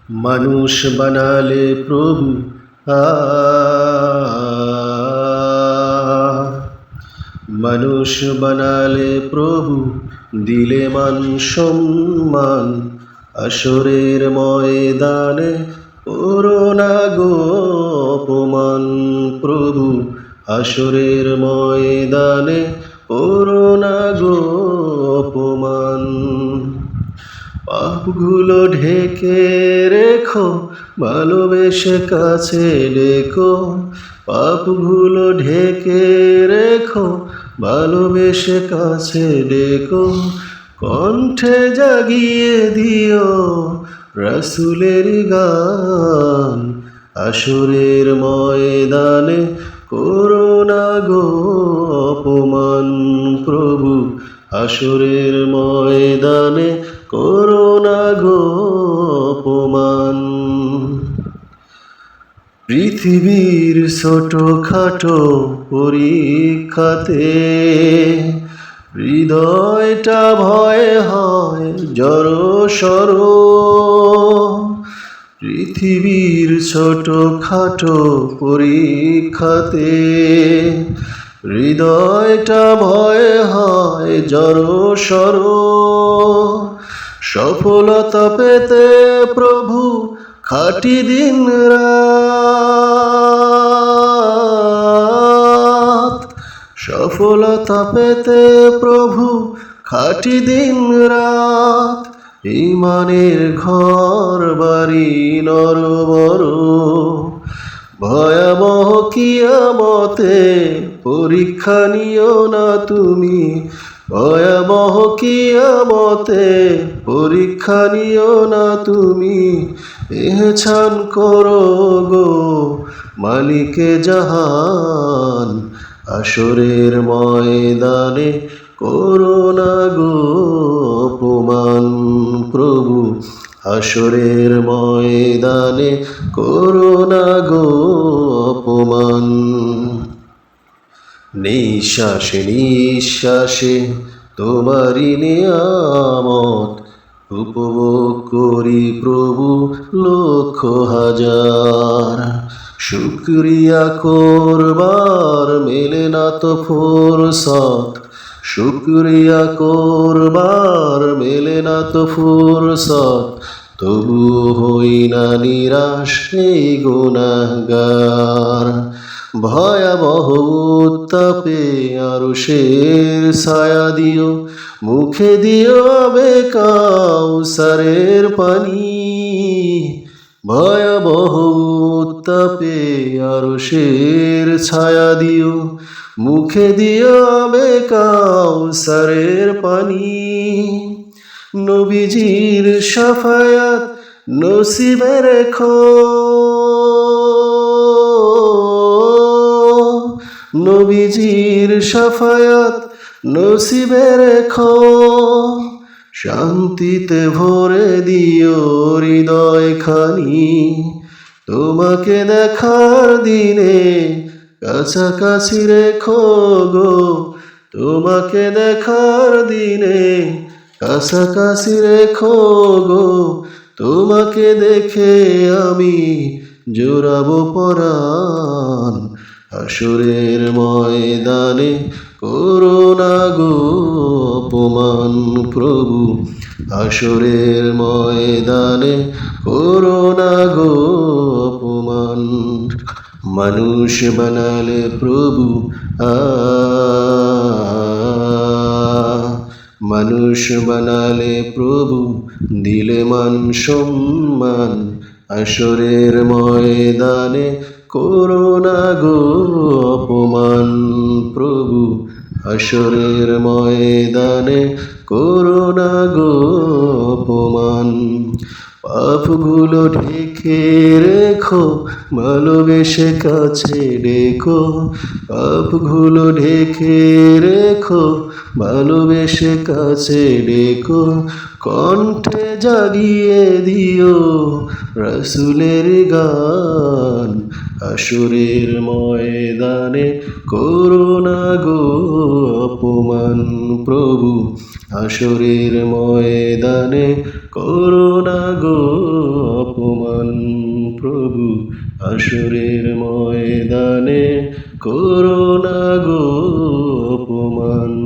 মানুষ বানালে প্রভু মানুষ বানালে প্রভু, দিলে মান সম্মান, আসরের ময়দানে করোনা গো অপমান। প্রভু আসরের ময়দানে করোনা গো অপমান। পাপগুলো ঢেকে রেখো, ভালোবেসে কাছে ডেকো। পাপগুলো ঢেকে রেখো, ভালোবেসে কাছে ডেকো। কণ্ঠে জাগিয়ে দিও রাসূলের গান, আসরের ময়দানে করোনা গো অপমান। প্রভু আসরের ময়দানে করোনা গো অপমান। পৃথিবীর ছোটখাটো পরীক্ষাতে হৃদয়টা ভয় হয় জড়সড়। পৃথিবীর ছোটখাটো পরীক্ষাতে হৃদয়টা ভয় হয় জড়সড়। সফলতা পেতে প্রভু খাটি দিন রাত। সফলতা পেতে প্রভু খাটি দিন রাত। ঈমানের ঘর বাড়ি নরবর, ভয়াবহ কিয়ামতে পরীক্ষা নিও না তুমি। ভয়াবহ কিয়ামতে পরীক্ষা নিও না তুমি। ইহসান করো গো মালিকে জাহান, আসরের ময়দানে করোনা গো অপমান। প্রভু আসরের ময়দানে করোনা গো অপমান। নিঃশ্বাসে নিঃশ্বাসে তোমারি নিয়ামত, উপভোগ করি প্রভু লক্ষ হাজার। শুকরিয়া করবার মেলে না তো ফুরসত, শুকরিয়া করবার মেলে না তো ফুরসত। তবু হই না নিরাশ এই গুনাহগার। ভয়াবহ উত্তাপে আরশের ছায়া দিও, মুখে দিও আবে কাউসারের পানি। ভয়াবহ উত্তাপে আরশের ছায়া দিও, মুখে দিও আবে কাউসারের পানি। নবীজির শাফায়াত নসিবে রেখো, নবীজির শাফায়াত নসিবে রেখো। শান্তিতে ভরে দিও হৃদয় খানি, তোমাকে দেখার দিনে কাছাকাছি রেখো গো। তোমাকে দেখার দিনে কাছাকাছি রেখো গো। তোমাকে দেখে আমি জোড়াবো পরাণ, আসরের ময়দানে করোনা গো অপমান। প্রভু আসরের ময়দানে করোনা গো অপমান। মানুষ বানালে প্রভু মানুষ বানালে প্রভু, দিলে মান সম্মান, আসরের ময়দানে করোনা গো অপমান। প্রভু আসরের ময়দানে করোনা গো অপমান। পাপগুলো ঢেকে রেখো, ভালোবেসে কাছে ডেকো। পাপগুলো ঢেকে রেখো, ভালোবেসে কাছে ডেকো। কণ্ঠে জাগিয়ে দিও রাসূলের গান, আসরের ময়দানে করোনা গো অপমান। প্রভু আসরের ময়দানে করোনা গো অপমান। প্রভু আসরের ময়দানে করুণা গো অপমান।